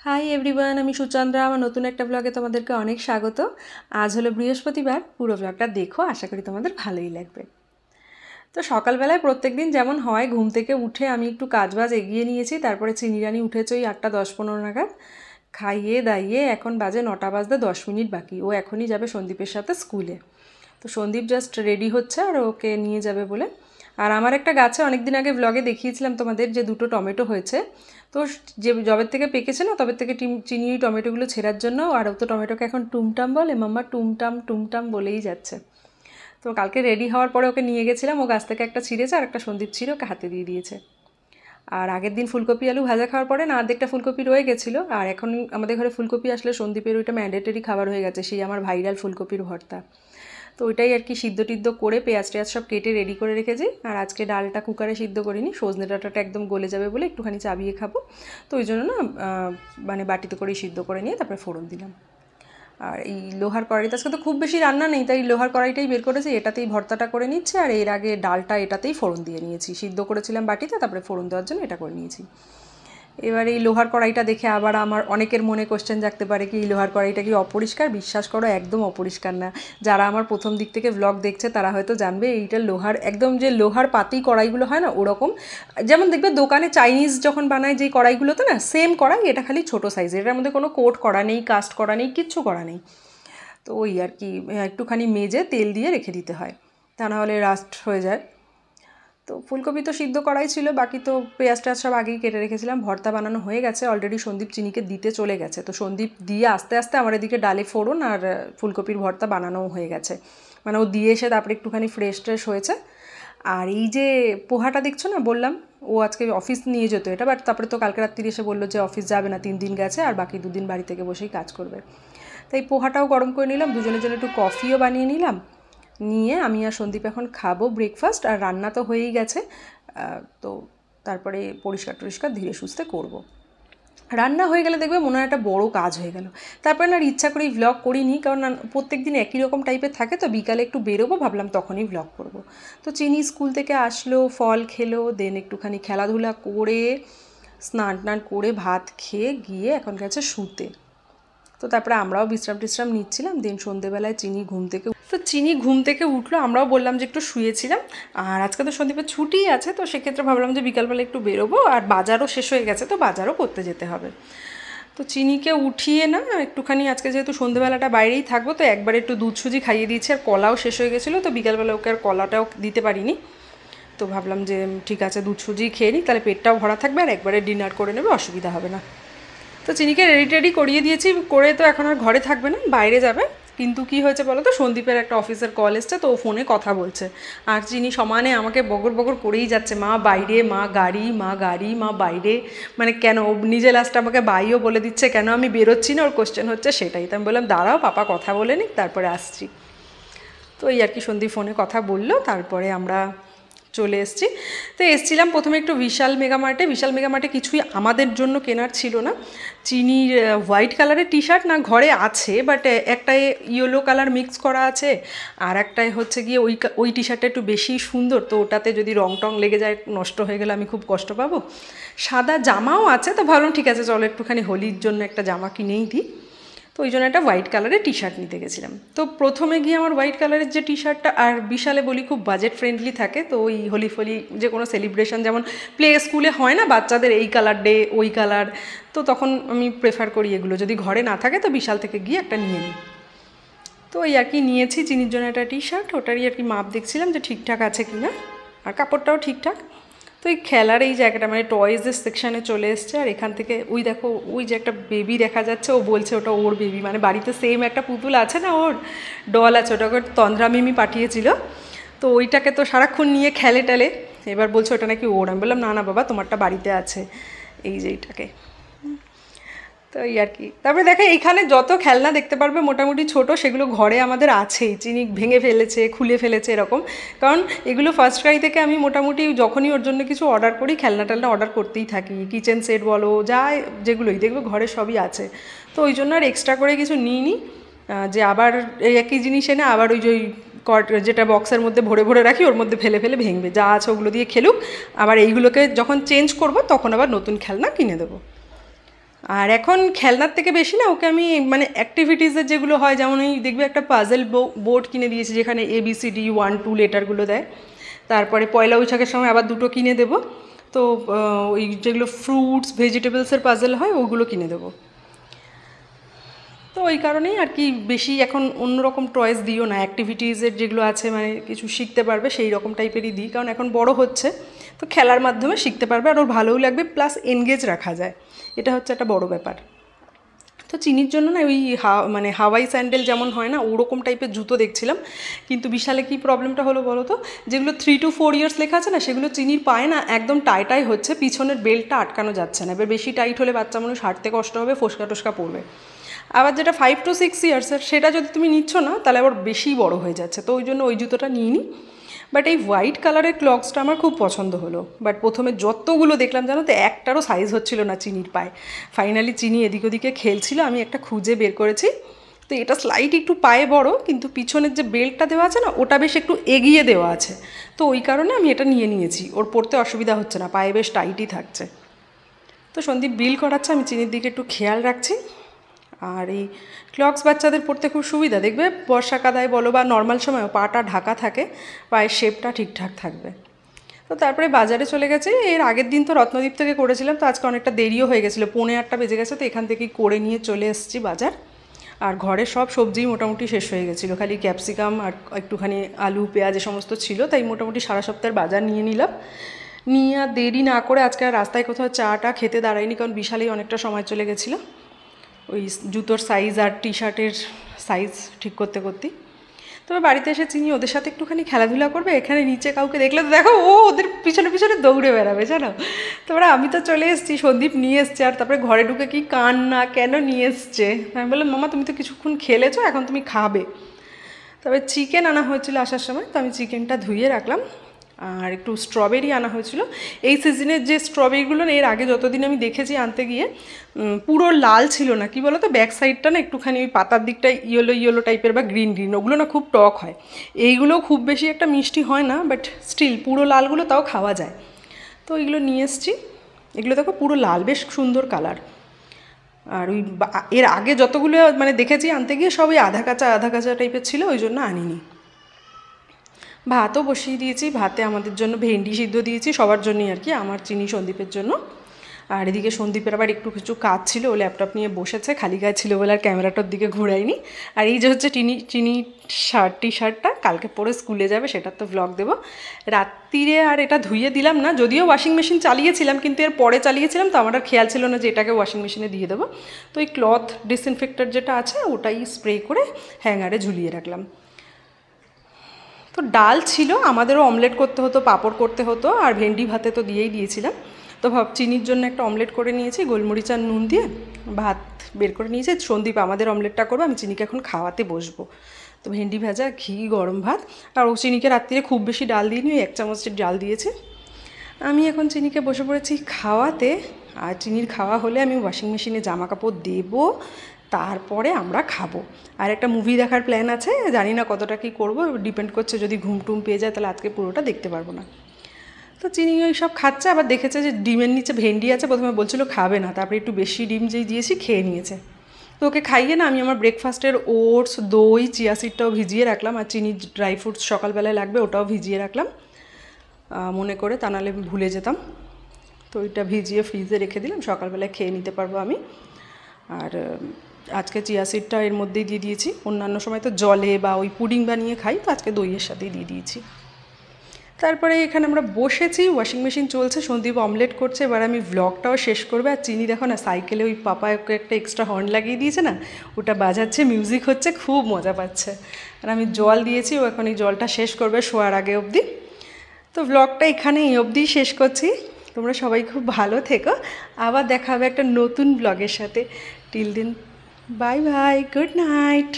Hi everyone, আমি সুচন্দ্রা। আমার নতুন একটা ব্লগে তোমাদেরকে অনেক স্বাগত। আজ হলো বৃহস্পতিবার। পুরো ব্লগটা দেখো, আশা করি তোমাদের ভালোই লাগবে। তো সকালবেলায় প্রত্যেক দিন যেমন হয়, ঘুম থেকে উঠে আমি একটু কাজবাজ এগিয়ে নিয়েছি। তারপরে চিনিরানি উঠেছে ওই 8:10-15 নাগাদ। খাইয়ে দাইয়ে এখন বাজে 9টা বাজতে 10 মিনিট বাকি। ও এখনই যাবে সন্দীপের সাথে স্কুলে। তো সন্দীপ জাস্ট রেডি হচ্ছে আর ওকে নিয়ে যাবে বলে। আর আমার একটা গাছে অনেক দিন আগে ব্লগে দেখিয়েছিলাম তোমাদের যে 2টো টমেটো হয়েছে। তো যে জবের থেকে পেকেছে না, তবে থেকে চিনি ওই টমেটোগুলো ছেঁড়ার জন্য। আর ও তো টমেটোকে এখন টুমটাম বলে, মাম্মা টুমটাম টুমটাম বলেই যাচ্ছে। তো কালকে রেডি হওয়ার পরে ওকে নিয়ে গেছিলাম। ও গাছ থেকে একটা ছিঁড়েছে আর একটা সন্দীপ ছিঁড়ে ওকে হাতে দিয়ে দিয়েছে। আর আগের দিন ফুলকপি আলু ভাজা খাওয়ার পরে না অর্ধেকটা ফুলকপি রয়ে গেছিলো। আর এখন আমাদের ঘরে ফুলকপি আসলে সন্দীপের ওইটা ম্যান্ডেটরি খাবার হয়ে গেছে, সেই আমার ভাইরাল ফুলকপির ভর্তা। তো ওইটাই আর কি সিদ্ধ টিদ্ধ করে পেঁয়াজ টেয়াজ সব কেটে রেডি করে রেখেছি। আর আজকে ডালটা কুকারে সিদ্ধ করিনি, সজনে ডাঁটাটা একদম গলে যাবে বলে একটুখানি চাবিয়ে খাবো। তো ওই জন্য না মানে বাটিতে করেই সিদ্ধ করে নিয়ে তারপরে ফোড়ন দিলাম। আর এই লোহার কড়াইতে আজকে তো খুব বেশি রান্না নেই, তাই লোহার কড়াইটাই বের করেছি, এটাতেই ভর্তাটা করে নিচ্ছে। আর এর আগে ডালটা এটাতেই ফোড়ন দিয়ে নিয়েছি, সিদ্ধ করেছিলাম বাটিতে, তারপরে ফোড়ন দেওয়ার জন্য এটা করে নিয়েছি। এবার এই লোহার কড়াইটা দেখে আবার আমার অনেকের মনে কোশ্চেন জাগতে পারে কি এই লোহার কড়াইটা কি অপরিষ্কার। বিশ্বাস করো, একদম অপরিষ্কার না। যারা আমার প্রথম দিক থেকে ব্লগ দেখছে তারা হয়তো জানবে এইটা লোহার, একদম যে লোহার পাতি কড়াইগুলো হয় না ওরকম। যেমন দেখবে দোকানে চাইনিজ যখন বানায় যেই কড়াইগুলোতে না, সেম কড়াই, এটা খালি ছোটো সাইজের। এটার মধ্যে কোনো কোট করা নেই, কাস্ট করা নেই, কিচ্ছু করা নেই। তো ওই আর কি একটুখানি মেজে তেল দিয়ে রেখে দিতে হয়, তা নাহলে রাস্ট হয়ে যায়। তো ফুলকপি তো সিদ্ধ করাই ছিল, বাকি তো পেঁয়াজ টেয়াজ সব আগেই কেটে রেখেছিলাম। ভর্তা বানানো হয়ে গেছে অলরেডি, সন্দীপ চিনিকে দিতে চলে গেছে। তো সন্দীপ দিয়ে আস্তে আস্তে আমার এদিকে ডালে ফোড়ন আর ফুলকপির ভর্তা বানানোও হয়ে গেছে। মানে ও দিয়ে এসে তারপরে একটুখানি ফ্রেশ ট্রেশ হয়েছে। আর এই যে পোহাটা দেখছো না, বললাম ও আজকে অফিস নিয়ে যেত এটা, বাট তারপরে তো কালকে রাত্রি এসে বললো যে অফিস যাবে না, 3 দিন গেছে আর বাকি 2 দিন বাড়ি থেকে বসেই কাজ করবে। তাই পোহাটাও গরম করে নিলাম, দুজনের জন্য একটু কফিও বানিয়ে নিলাম। নিয়ে আমি আর সন্দীপ এখন খাবো ব্রেকফাস্ট। আর রান্না তো হয়েই গেছে, তো তারপরে পরিষ্কার টরিষ্কার ধীরে সুস্থে করব। রান্না হয়ে গেলে দেখবে মনে হয় একটা বড়ো কাজ হয়ে গেল। তারপরে না ইচ্ছা করেই ভ্লগ করিনি, কারণ প্রত্যেক দিন একই রকম টাইপের থাকে। তো বিকালে একটু বেরোবো ভাবলাম, তখনই ভ্লগ করব। তো চিনি স্কুল থেকে আসলো, ফল খেলো, দেন একটুখানি খেলাধুলা করে স্নান টান করে ভাত খেয়ে গিয়ে এখন গেছে শুতে। তো তারপরে আমরাও বিশ্রাম টিশ্রাম নিচ্ছিলাম। দেন সন্ধেবেলায় চিনি ঘুম থেকে উঠলো, আমরাও বললাম যে একটু শুয়েছিলাম। আর আজকে তো সন্দীপের ছুটি আছে, তো সেক্ষেত্রে ভাবলাম যে বিকালবেলা একটু বেরোবো। আর বাজারও শেষ হয়ে গেছে, তো বাজারও করতে যেতে হবে। তো চিনিকে উঠিয়ে না একটুখানি, আজকে যেহেতু সন্ধেবেলাটা বাইরেই থাকবো, তো একবার একটু দুধ সুজি খাইয়ে দিয়েছি। আর কলাও শেষ হয়ে গেছিলো, তো বিকালবেলা ওকে আর কলাটাও দিতে পারিনি। তো ভাবলাম যে ঠিক আছে দুধ সুজি খেয়ে নিই, তাহলে পেটটাও ভরা থাকবে আর একবারে ডিনার করে নেবে, অসুবিধা হবে না। তো চিনিকে রেডি টেডি করিয়ে দিয়েছি, করে তো এখন আর ঘরে থাকবে না, বাইরে যাবে। কিন্তু কি হয়েছে বলো তো, সন্দীপের একটা অফিসের কল এসছে, তো ও ফোনে কথা বলছে। আর চিনি সমানে আমাকে বগর বগর করেই যাচ্ছে, মা বাইরে, মা গাড়ি, মা গাড়ি, মা বাইরে। মানে কেন, ও নিজে লাস্টে আমাকে বাইও বলে দিচ্ছে, কেন আমি বেরোচ্ছি না, ওর কোশ্চেন হচ্ছে সেটাই। তো আমি বললাম দাঁড়াও, পাপা কথা বলে নিক, তারপরে আসছি। তো এই আর কি সন্দীপ ফোনে কথা বললো, তারপরে আমরা চলে এসেছি। তো এসছিলাম প্রথমে একটু বিশাল মেগামার্টে কিছুই আমাদের জন্য কেনার ছিল না। চিনির হোয়াইট কালারের টি শার্ট না ঘরে আছে, বাট একটায় ইয়েলো কালার মিক্স করা আছে, আর একটায় হচ্ছে গিয়ে ওই টি শার্টটা একটু বেশি সুন্দর, তো ওটাতে যদি রং টং লেগে যায়, নষ্ট হয়ে গেলে আমি খুব কষ্ট পাবো। সাদা জামাও আছে, তো ভাবলাম ঠিক আছে চলো একটুখানি হোলির জন্য একটা জামা কিনেই দিই। তো ওই জন্য একটা হোয়াইট কালারের টি শার্ট নিতে গেছিলাম। তো প্রথমে গিয়ে আমার হোয়াইট কালারের যে টি শার্টটা, আর বিশালে বলি খুব বাজেট ফ্রেন্ডলি থাকে, তো ওই হোলি ফলি যে কোনো সেলিব্রেশন, যেমন প্লে স্কুলে হয় না বাচ্চাদের এই কালার ডে ওই কালার, তো তখন আমি প্রেফার করি এগুলো, যদি ঘরে না থাকে তো বিশাল থেকে গিয়ে একটা নিয়ে নিই। তো ওই আর কি নিয়েছি চিনির জন্য একটা টি শার্ট, ওটারই আর কি মাপ দেখছিলাম যে ঠিকঠাক আছে কি না, আর কাপড়টাও ঠিকঠাক। তো এই খেলার এই জায়গাটা মানে টয়েজের সেকশানে চলে এসছে। আর এখান থেকে ওই দেখো ওই যে একটা বেবি দেখা যাচ্ছে, ও বলছে ওটা ওর বেবি, মানে বাড়িতে সেম একটা পুতুল আছে না, ওর ডল আছে, ওটাকে তন্দ্রা মিমি পাঠিয়েছিল। তো ওইটাকে তো সারাক্ষণ নিয়ে খেলে টেলে, এবার বলছে ওটা নাকি ওর। আমি বললাম না না বাবা, তোমারটা বাড়িতে আছে, এই যে এইটাকে। তো এই আর কি। তারপরে দেখো এইখানে যত খেলনা দেখতে পারবে মোটামুটি ছোট, সেগুলো ঘরে আমাদের আছেই। চিনি ভেঙে ফেলেছে, খুলে ফেলেছে এরকম। কারণ এগুলো ফার্স্ট ক্রাই থেকে আমি মোটামুটি যখনই ওর জন্য কিছু অর্ডার করি, খেলনা টেলনা অর্ডার করতেই থাকি, কিচেন সেট বলো যা, যেগুলোই দেখবে ঘরে সবই আছে। তো ওই জন্য আর এক্সট্রা করে কিছু নিইনি, যে আবার এই একই জিনিস এনে আবার ওই যে যেটা বক্সের মধ্যে ভরে ভরে রাখি ওর মধ্যে ফেলে ফেলে ভেঙবে, যা আছে ওগুলো দিয়ে খেলুক। আবার এইগুলোকে যখন চেঞ্জ করব তখন আবার নতুন খেলনা কিনে দেবো। আর এখন খেলনার থেকে বেশি না ওকে আমি মানে অ্যাক্টিভিটিসের যেগুলো হয়, যেমন এই দেখবে একটা পাজেল বোর্ড কিনে দিয়েছি যেখানে ABCD 1 2 লেটারগুলো দেয়। তারপরে পয়লা বৈশাখের সময় আবার 2টো কিনে দেবো। তো ওই যেগুলো ফ্রুটস ভেজিটেবলসের পাজেল হয় ওগুলো কিনে দেবো। তো ওই কারণেই আর কি বেশি এখন অন্যরকম টয়েস দিও না, অ্যাক্টিভিটিসের যেগুলো আছে মানে কিছু শিখতে পারবে সেই রকম টাইপেরই দিই, কারণ এখন বড় হচ্ছে তো খেলার মাধ্যমে শিখতে পারবে আর ওর ভালোও লাগবে, প্লাস এনগেজ রাখা যায়, এটা হচ্ছে একটা বড় ব্যাপার। তো চিনির জন্য না ওই মানে হাওয়াই স্যান্ডেল যেমন হয় না ওরকম টাইপের জুতো দেখছিলাম, কিন্তু বিশালে কী প্রবলেমটা হলো বলো তো, যেগুলো 3 to 4 ইয়ার্স লেখা আছে না সেগুলো চিনির পায়ে না একদম টাইটাই হচ্ছে, পিছনের বেল্টটা আটকানো যাচ্ছে না। এবার বেশি টাইট হলে বাচ্চা মানুষ হাঁটতে কষ্ট হবে, ফোসকা টোসকা পড়বে। আবার যেটা 5 to 6 ইয়ার্সের সেটা যদি তুমি নিচ্ছ না তাহলে আবার বেশি বড় হয়ে যাচ্ছে, তো ওই জন্য ওই জুতোটা নিই নি। বাট এই হোয়াইট কালারের ক্লগসটা আমার খুব পছন্দ হলো, বাট প্রথমে যতগুলো দেখলাম জানো তো একটারও সাইজ হচ্ছিল না চিনির পায়ে। ফাইনালি চিনি এদিক ওদিকে খেলছিল, আমি একটা খুঁজে বের করেছি। তো এটা স্লাইড একটু পায়ে বড়, কিন্তু পিছনের যে বেল্টটা দেওয়া আছে না ওটা বেশ একটু এগিয়ে দেওয়া আছে, তো ওই কারণে আমি এটা নিয়ে নিয়েছি, ওর পরতে অসুবিধা হচ্ছে না, পায়ে বেশ টাইটই থাকছে। তো সন্দীপ বিল করাচ্ছে, আমি চিনির দিকে একটু খেয়াল রাখছি। আর এই ক্লগস বাচ্চাদের পরতে খুব সুবিধা, দেখবে বর্ষা কাদায় বলো বা নর্মাল সময়ও পাটা ঢাকা থাকে, পায়ের শেপটা ঠিকঠাক থাকবে। তো তারপরে বাজারে চলে গেছে, এর আগের দিন তো রত্নদ্বীপ থেকে করেছিলাম, তো আজকে অনেকটা দেরিও হয়ে গেছিলো, 7:45 বেজে গেছে, তো এখান থেকেই করে নিয়ে চলে এসেছি বাজার। আর ঘরে সব সবজি মোটামুটি শেষ হয়ে গেছিলো, খালি ক্যাপসিকাম আর একটুখানি আলু পেঁয়াজ এ সমস্ত ছিল, তাই মোটামুটি সারা সপ্তাহের বাজার নিয়ে নিলাম। নিয়ে আর দেরি না করে আজকে আর রাস্তায় কোথাও চাটা খেতে দাঁড়াইনি, কারণ বিশালেই অনেকটা সময় চলে গেছিলো ওই জুতোর সাইজ আর টি শার্টের সাইজ ঠিক করতে করতেই। তবে বাড়িতে এসে চিনি ওদের সাথে একটুখানি খেলাধুলা করবে, এখানে নিচে কাউকে দেখলে তো দেখো ও ওদের পিছনে পিছনে দৌড়ে বেড়াবে জানো। তারপরে আমি তো চলে এসেছি, সন্দীপ নিয়ে এসছে, আর তারপরে ঘরে ঢুকে কি কান্না, কেন নিয়ে এসছে। আমি বললাম মামা তুমি তো কিছুক্ষণ খেলেছো, এখন তুমি খাবে। তবে চিকেন আনা হয়েছিল আসার সময়, তো আমি চিকেনটা ধুয়ে রাখলাম। আর একটু স্ট্রবেরি আনা হয়েছিল, এই সিজনের যে স্ট্রবেরিগুলো এর আগে যতদিন আমি দেখেছি আনতে গিয়ে পুরো লাল ছিল না, কি বলো তো ব্যাক সাইডটা না একটুখানি ওই পাতার দিকটা ইয়েলো ইয়েলো টাইপের বা গ্রিন গ্রিন, ওগুলো না খুব টক হয়। এইগুলো খুব বেশি একটা মিষ্টি হয় না, বাট স্টিল পুরো লালগুলো তাও খাওয়া যায়। তো এইগুলো নিয়ে এসছি, এগুলো দেখো পুরো লাল, বেশ সুন্দর কালার। আর ওই এর আগে যতগুলো মানে দেখেছি আনতে গিয়ে সব ওই আধা কাঁচা টাইপের ছিল, ওই জন্য আনিনি। ভাতও বসিয়ে দিয়েছি, ভাতে আমাদের জন্য ভেন্ডি সিদ্ধ দিয়েছি, সবার জন্যই আর কি, আমার চিনি সন্দীপের জন্য। আর এদিকে সন্দীপের আবার একটু কিছু কাজ ছিল, ও ল্যাপটপ নিয়ে বসেছে, খালি গায়ে ছিল বলে আর ক্যামেরাটার দিকে ঘুরাইনি। আর এই যে হচ্ছে চিনি টি শার্টটা কালকে পরে স্কুলে যাবে, সেটার তো ভ্লগ দেবো রাত্রিরে। আর এটা ধুয়ে দিলাম না, যদিও ওয়াশিং মেশিন চালিয়েছিলাম, কিন্তু এর পরে চালিয়েছিলাম তো আমার আর খেয়াল ছিল না যে এটাকে ওয়াশিং মেশিনে দিয়ে দেবো। তো এই ক্লথ ডিসইনফেক্টর যেটা আছে ওটাই স্প্রে করে হ্যাঙ্গারে ঝুলিয়ে রাখলাম। তো ডাল ছিল, আমাদেরও অমলেট করতে হতো, পাঁপড় করতে হতো, আর ভেন্ডি ভাতে তো দিয়েই দিয়েছিলাম। তো চিনির জন্য একটা অমলেট করে নিয়েছি গোলমরিচ আর নুন দিয়ে, ভাত বের করে নিয়েছি। সন্দীপ আমাদের অমলেটটা করবো, আমি চিনিকে এখন খাওয়াতে বসবো। তো ভেন্ডি ভাজা, ঘি, গরম ভাত। আর ও চিনিকে রাত্রিরে খুব বেশি ডাল দিইনি, ওই 1 চামচের ডাল দিয়েছে। আমি এখন চিনিকে বসে পড়েছি খাওয়াতে। আর চিনির খাওয়া হলে আমি ওয়াশিং মেশিনে জামা কাপড় দেবো, তারপরে আমরা খাবো। আর একটা মুভি দেখার প্ল্যান আছে, জানি না কতটা কী করবো, ডিপেন্ড করছে, যদি ঘুম টুম পেয়ে যায় তাহলে আজকে পুরোটা দেখতে পারবো না। তো চিনি ওই সব খাচ্ছে, আবার দেখেছে যে ডিমের নিচে ভেন্ডি আছে, প্রথমে বলছিল খাবে না, তারপরে একটু বেশি ডিম যেই দিয়েছি খেয়ে নিয়েছে। তো ওকে খাইয়ে না আমি আমার ব্রেকফাস্টের ওটস, দই, চিয়া সিডটাও ভিজিয়ে রাখলাম, আর চিনি ড্রাই ফ্রুটস সকালবেলায় লাগবে ওটাও ভিজিয়ে রাখলাম মনে করে, তা নাহলে ভুলে যেতাম। তো ওইটা ভিজিয়ে ফ্রিজে রেখে দিলাম, সকালবেলায় খেয়ে নিতে পারবো আমি। আর আজকে চিয়া সিডটা এর মধ্যেই দিয়ে দিয়েছি, অন্যান্য সময় তো জলে বা ওই পুডিং বানিয়ে খাই, তো আজকে দইয়ের সাথেই দিয়ে দিয়েছি। তারপরে এখানে আমরা বসেছি, ওয়াশিং মেশিন চলছে, সন্দীপ অমলেট করছে, এবার আমি ভ্লগটাও শেষ করবে। আর চিনি দেখো না সাইকেলে ওই পাপা ওকে একটা এক্সট্রা হর্ন লাগিয়ে দিয়েছে না, ওটা বাজাচ্ছে, মিউজিক হচ্ছে, খুব মজা পাচ্ছে। আর আমি জল দিয়েছি, ও এখন এই জলটা শেষ করবে শোয়ার আগে অবধি। তো ভ্লগটা এখানে এই অবধি শেষ করছি। তোমরা সবাই খুব ভালো থেকো, আবার দেখা হবে একটা নতুন ব্লগের সাথে। টিল দিন বাই বাই, গুড নাইট।